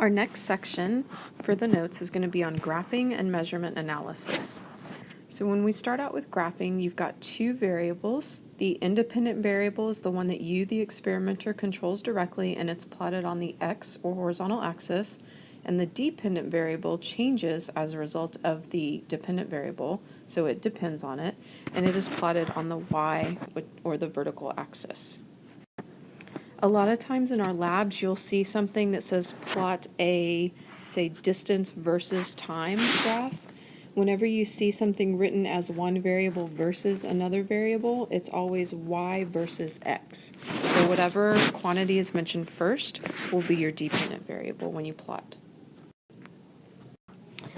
Our next section for the notes is going to be on graphing and measurement analysis. So when we start out with graphing, you've got two variables. The independent variable is the one that you, the experimenter, controls directly, and it's plotted on the x or horizontal axis. And the dependent variable changes as a result of the dependent variable, so it depends on it, and it is plotted on the y or the vertical axis. A lot of times in our labs, you'll see something that says plot a, say, distance versus time graph. Whenever you see something written as one variable versus another variable, it's always y versus x. So whatever quantity is mentioned first will be your dependent variable when you plot.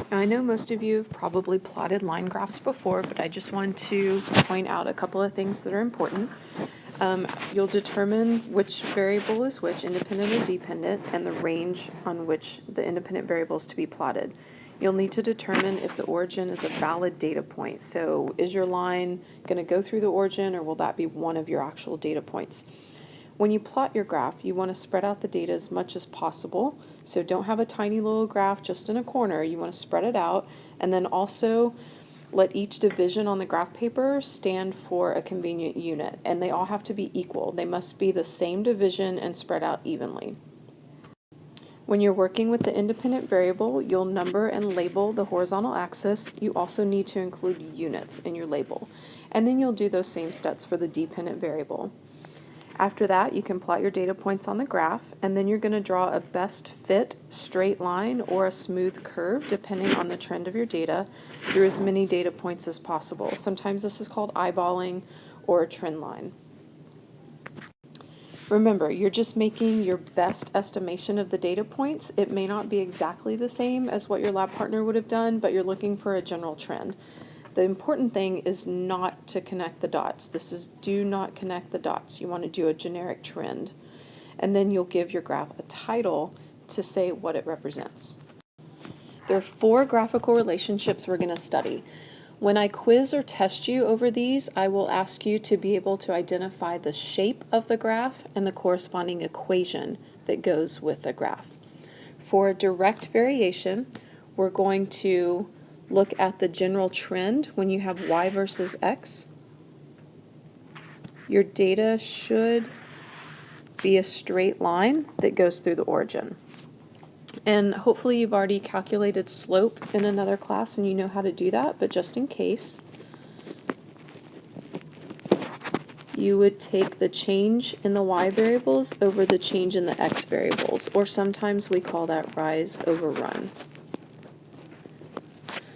Now, I know most of you have probably plotted line graphs before, but I just want to point out a couple of things that are important. You'll determine which variable is which, independent or dependent, and the range on which the independent variable is to be plotted. You'll need to determine if the origin is a valid data point. So is your line going to go through the origin, or will that be one of your actual data points? When you plot your graph, you want to spread out the data as much as possible. So don't have a tiny little graph just in a corner. You want to spread it out, and then also let each division on the graph paper stand for a convenient unit, and they all have to be equal. They must be the same division and spread out evenly. When you're working with the independent variable, you'll number and label the horizontal axis. You also need to include units in your label. And then you'll do those same steps for the dependent variable. After that, you can plot your data points on the graph, and then you're going to draw a best fit straight line or a smooth curve, depending on the trend of your data, through as many data points as possible. Sometimes this is called eyeballing or a trend line. Remember, you're just making your best estimation of the data points. It may not be exactly the same as what your lab partner would have done, but you're looking for a general trend. The important thing is not to connect the dots. This is do not connect the dots. You want to do a generic trend. And then you'll give your graph a title to say what it represents. There are 4 graphical relationships we're going to study. When I quiz or test you over these, I will ask you to be able to identify the shape of the graph and the corresponding equation that goes with the graph. For a direct variation, we're going to look at the general trend when you have y versus x. Your data should be a straight line that goes through the origin. And hopefully you've already calculated slope in another class and you know how to do that, but just in case, you would take the change in the y variables over the change in the x variables, or sometimes we call that rise over run.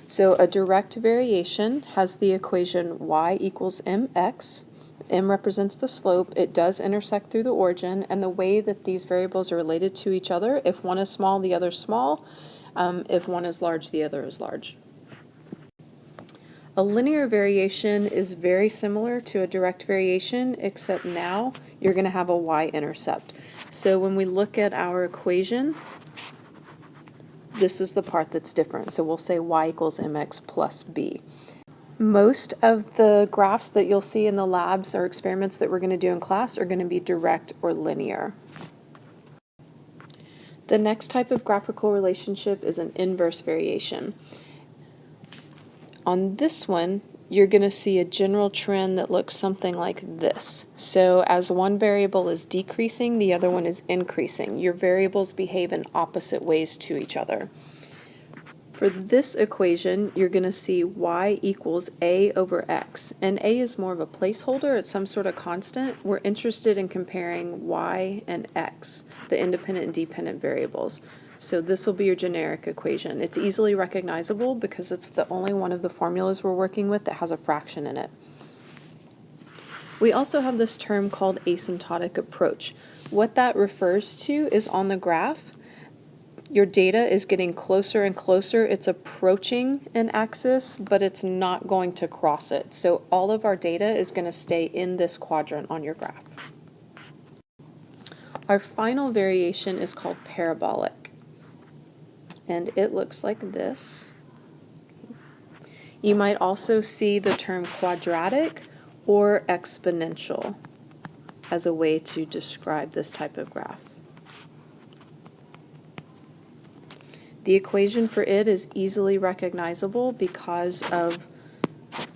So a direct variation has the equation y equals mx. M represents the slope. It does intersect through the origin, and the way that these variables are related to each other, if one is small, the other is small. If one is large, the other is large. A linear variation is very similar to a direct variation, except now you're going to have a y-intercept. So when we look at our equation, this is the part that's different. So we'll say y equals mx plus b. Most of the graphs that you'll see in the labs or experiments that we're going to do in class are going to be direct or linear. The next type of graphical relationship is an inverse variation. On this one, you're going to see a general trend that looks something like this. So as one variable is decreasing, the other one is increasing. Your variables behave in opposite ways to each other. For this equation, you're going to see y equals a over x, and a is more of a placeholder. It's some sort of constant. We're interested in comparing y and x, the independent and dependent variables. So this will be your generic equation. It's easily recognizable because it's the only one of the formulas we're working with that has a fraction in it. We also have this term called asymptotic approach. What that refers to is on the graph, your data is getting closer and closer. It's approaching an axis, but it's not going to cross it. So all of our data is going to stay in this quadrant on your graph. Our final variation is called parabolic, and it looks like this. You might also see the term quadratic or exponential as a way to describe this type of graph. The equation for it is easily recognizable because of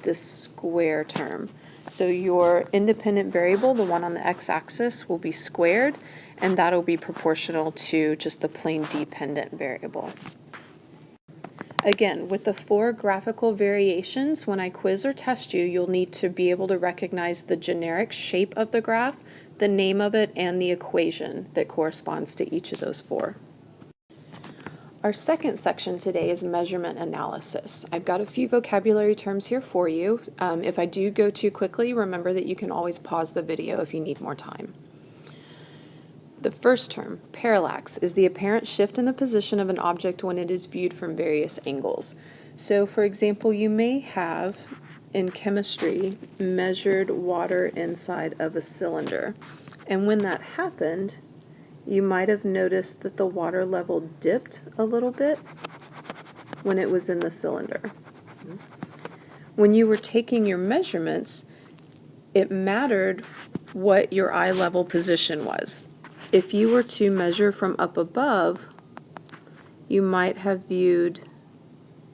this square term. So your independent variable, the one on the x-axis, will be squared, and that'll be proportional to just the plain dependent variable. Again, with the 4 graphical variations, when I quiz or test you, you'll need to be able to recognize the generic shape of the graph, the name of it, and the equation that corresponds to each of those 4. Our second section today is measurement analysis. I've got a few vocabulary terms here for you. If I do go too quickly, remember that you can always pause the video if you need more time. The first term, parallax, is the apparent shift in the position of an object when it is viewed from various angles. So, for example, you may have, in chemistry, measured water inside of a cylinder. And when that happened, you might have noticed that the water level dipped a little bit when it was in the cylinder. When you were taking your measurements, it mattered what your eye level position was. If you were to measure from up above, you might have viewed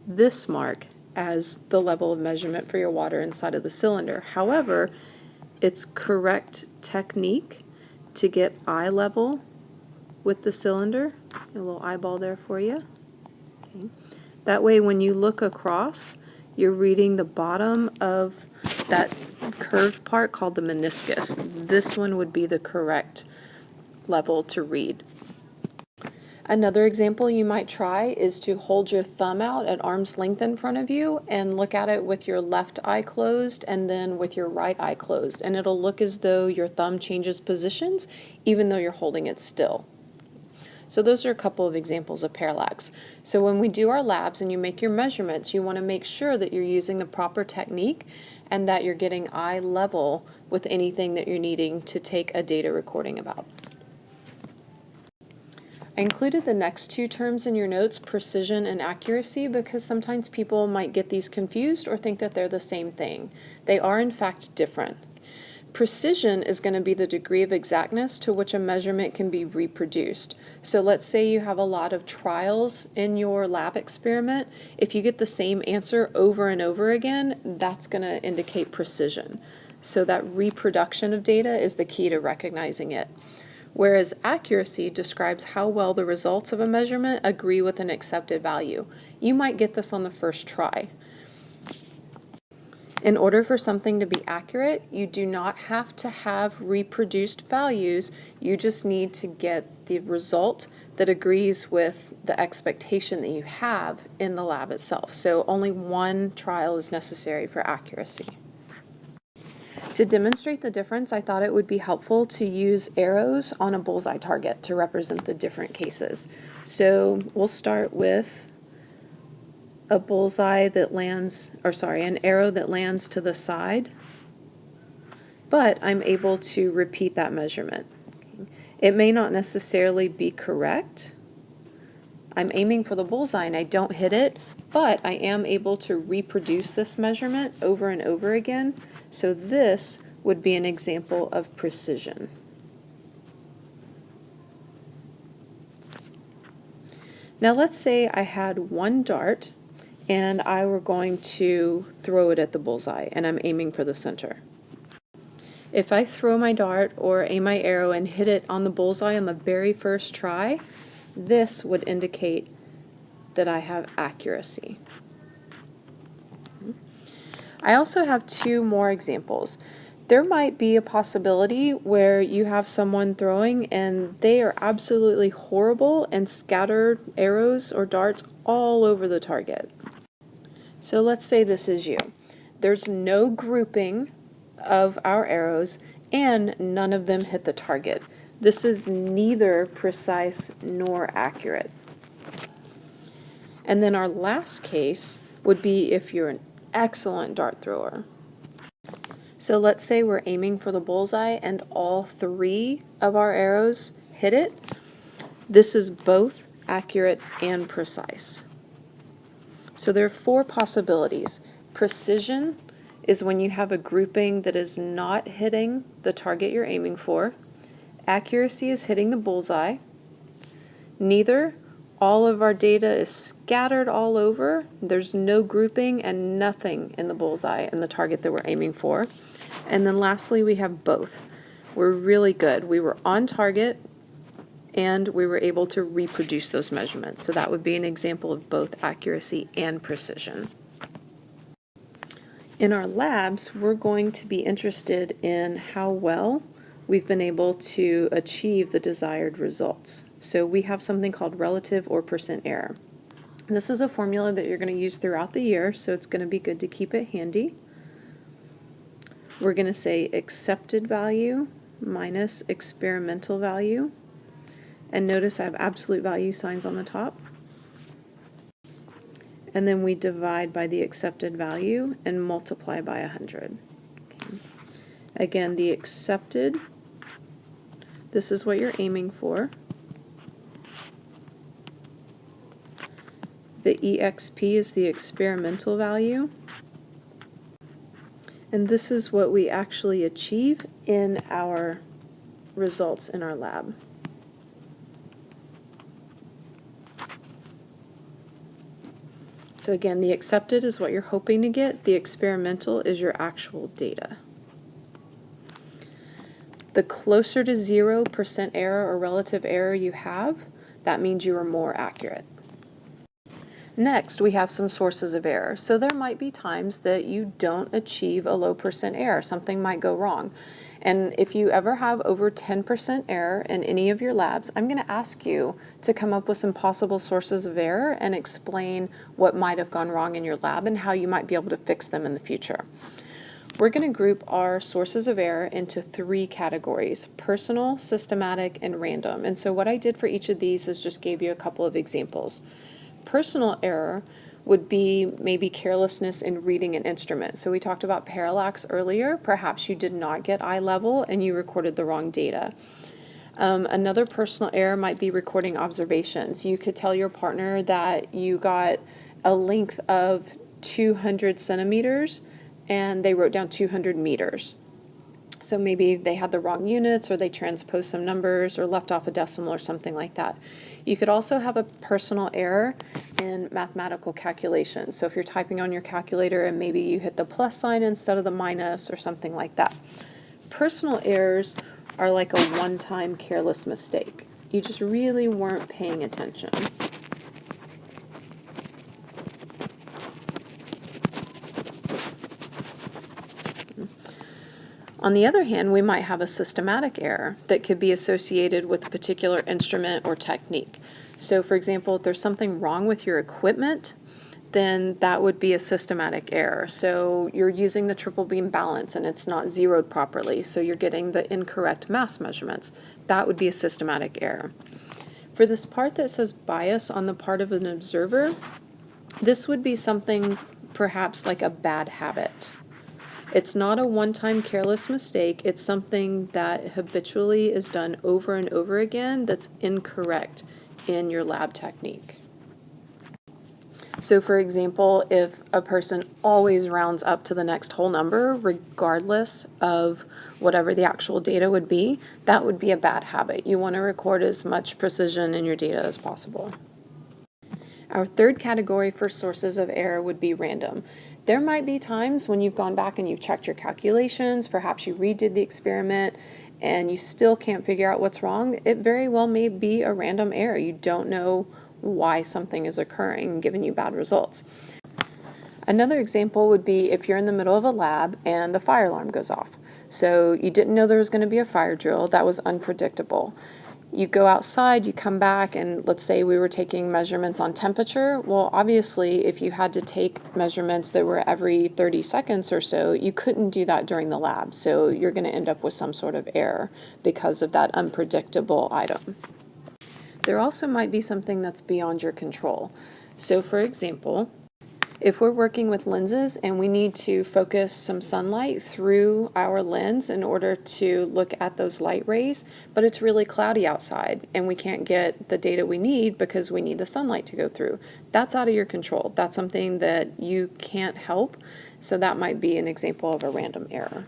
this mark as the level of measurement for your water inside of the cylinder. However, it's correct technique to get eye level with the cylinder. A little eyeball there for you. Okay. That way when you look across, you're reading the bottom of that curved part called the meniscus. This one would be the correct level to read. Another example you might try is to hold your thumb out at arm's length in front of you and look at it with your left eye closed and then with your right eye closed, and it'll look as though your thumb changes positions even though you're holding it still. So those are a couple of examples of parallax. So when we do our labs and you make your measurements, you want to make sure that you're using the proper technique and that you're getting eye level with anything that you're needing to take a data recording about. I included the next 2 terms in your notes, precision and accuracy, because sometimes people might get these confused or think that they're the same thing. They are in fact different. Precision is going to be the degree of exactness to which a measurement can be reproduced. So let's say you have a lot of trials in your lab experiment. If you get the same answer over and over again, that's going to indicate precision. So that reproduction of data is the key to recognizing it. Whereas accuracy describes how well the results of a measurement agree with an accepted value. You might get this on the first try. In order for something to be accurate, you do not have to have reproduced values. You just need to get the result that agrees with the expectation that you have in the lab itself. So only one trial is necessary for accuracy. To demonstrate the difference, I thought it would be helpful to use arrows on a bullseye target to represent the different cases. So we'll start with a bullseye that lands, an arrow that lands to the side, but I'm able to repeat that measurement. It may not necessarily be correct. I'm aiming for the bullseye and I don't hit it, but I am able to reproduce this measurement over and over again. So this would be an example of precision. Now let's say I had one dart and I were going to throw it at the bullseye and I'm aiming for the center. If I throw my dart or aim my arrow and hit it on the bullseye on the very first try, this would indicate that I have accuracy. I also have 2 more examples. There might be a possibility where you have someone throwing and they are absolutely horrible and scatter arrows or darts all over the target. So let's say this is you. There's no grouping of our arrows and none of them hit the target. This is neither precise nor accurate. And then our last case would be if you're an excellent dart thrower. So let's say we're aiming for the bullseye and all 3 of our arrows hit it. This is both accurate and precise. So there are 4 possibilities. Precision is when you have a grouping that is not hitting the target you're aiming for. Accuracy is hitting the bullseye. Neither all of our data is scattered all over. There's no grouping and nothing in the bullseye and the target that we're aiming for. And then lastly, we have both. We're really good. We were on target and we were able to reproduce those measurements. So that would be an example of both accuracy and precision. In our labs, we're going to be interested in how well we've been able to achieve the desired results. So we have something called relative or percent error. This is a formula that you're going to use throughout the year, so it's going to be good to keep it handy. We're going to say accepted value minus experimental value. And notice I have absolute value signs on the top. And then we divide by the accepted value and multiply by 100. Okay. Again, the accepted, this is what you're aiming for. The EXP is the experimental value. And this is what we actually achieve in our results in our lab. So again, the accepted is what you're hoping to get. The experimental is your actual data. The closer to 0% error or relative error you have, that means you are more accurate. Next, we have some sources of error. So there might be times that you don't achieve a low percent error. Something might go wrong. And if you ever have over 10% error in any of your labs, I'm going to ask you to come up with some possible sources of error and explain what might have gone wrong in your lab and how you might be able to fix them in the future. We're going to group our sources of error into 3 categories: personal, systematic, and random. And so what I did for each of these is just gave you a couple of examples. Personal error would be maybe carelessness in reading an instrument. So we talked about parallax earlier. Perhaps you did not get eye level and you recorded the wrong data. Another personal error might be recording observations. You could tell your partner that you got a length of 200 centimeters and they wrote down 200 meters. So maybe they had the wrong units, or they transposed some numbers or left off a decimal or something like that. You could also have a personal error in mathematical calculations. So if you're typing on your calculator and maybe you hit the plus sign instead of the minus or something like that. Personal errors are like a one-time careless mistake. You just really weren't paying attention. On the other hand, we might have a systematic error that could be associated with a particular instrument or technique. So for example, if there's something wrong with your equipment, then that would be a systematic error. So you're using the triple beam balance and it's not zeroed properly, so you're getting the incorrect mass measurements. That would be a systematic error. For this part that says bias on the part of an observer, this would be something perhaps like a bad habit. It's not a one-time careless mistake. It's something that habitually is done over and over again that's incorrect in your lab technique. So for example, if a person always rounds up to the next whole number, regardless of whatever the actual data would be, that would be a bad habit. You want to record as much precision in your data as possible. Our third category for sources of error would be random. There might be times when you've gone back and you've checked your calculations, perhaps you redid the experiment, and you still can't figure out what's wrong. It very well may be a random error. You don't know why something is occurring and giving you bad results. Another example would be if you're in the middle of a lab and the fire alarm goes off. So you didn't know there was going to be a fire drill. That was unpredictable. You go outside, you come back, and let's say we were taking measurements on temperature. Well, obviously, if you had to take measurements that were every 30 seconds or so, you couldn't do that during the lab. So you're going to end up with some sort of error because of that unpredictable item. There also might be something that's beyond your control. So for example, if we're working with lenses and we need to focus some sunlight through our lens in order to look at those light rays, but it's really cloudy outside and we can't get the data we need because we need the sunlight to go through, that's out of your control. That's something that you can't help, so that might be an example of a random error.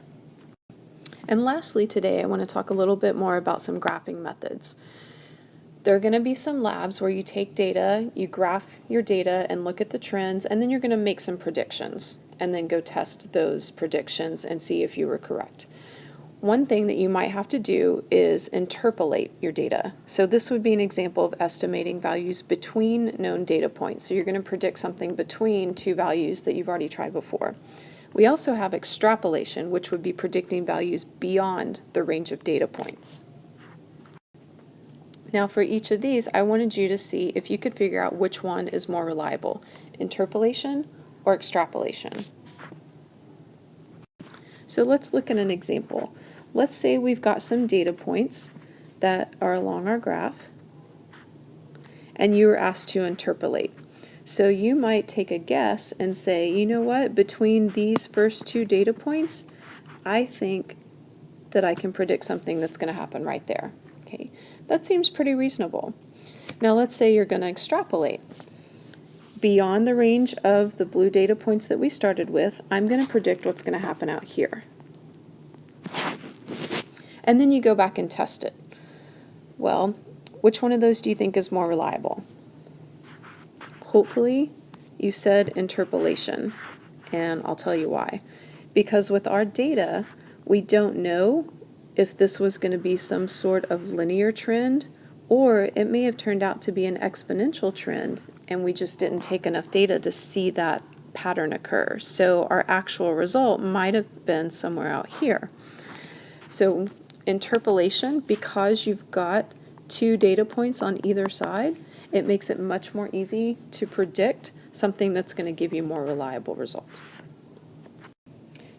And lastly today, I want to talk a little bit more about some graphing methods. There are going to be some labs where you take data, you graph your data and look at the trends, and then you're going to make some predictions and then go test those predictions and see if you were correct. One thing that you might have to do is interpolate your data. So this would be an example of estimating values between known data points. So you're going to predict something between two values that you've already tried before. We also have extrapolation, which would be predicting values beyond the range of data points. Now for each of these, I wanted you to see if you could figure out which one is more reliable, interpolation or extrapolation. So let's look at an example. Let's say we've got some data points that are along our graph, and you were asked to interpolate. So you might take a guess and say, you know what, between these first two data points, I think that I can predict something that's going to happen right there. Okay, that seems pretty reasonable. Now let's say you're going to extrapolate. Beyond the range of the blue data points that we started with, I'm going to predict what's going to happen out here. And then you go back and test it. Well, which one of those do you think is more reliable? Hopefully you said interpolation, and I'll tell you why. Because with our data, we don't know if this was going to be some sort of linear trend, or it may have turned out to be an exponential trend, and we just didn't take enough data to see that pattern occur. So our actual result might have been somewhere out here. So interpolation, because you've got two data points on either side, it makes it much more easy to predict something that's going to give you more reliable results.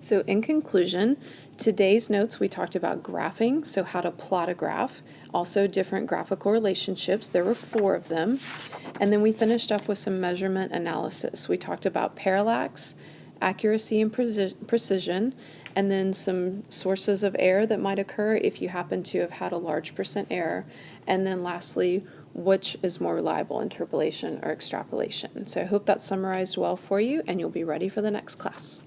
So in conclusion, today's notes we talked about graphing, so how to plot a graph, also different graphical relationships. There were 4 of them. And then we finished up with some measurement analysis. We talked about parallax, accuracy and precision, and then some sources of error that might occur if you happen to have had a large % error. And then lastly, which is more reliable, interpolation or extrapolation. So I hope that summarized well for you, and you'll be ready for the next class.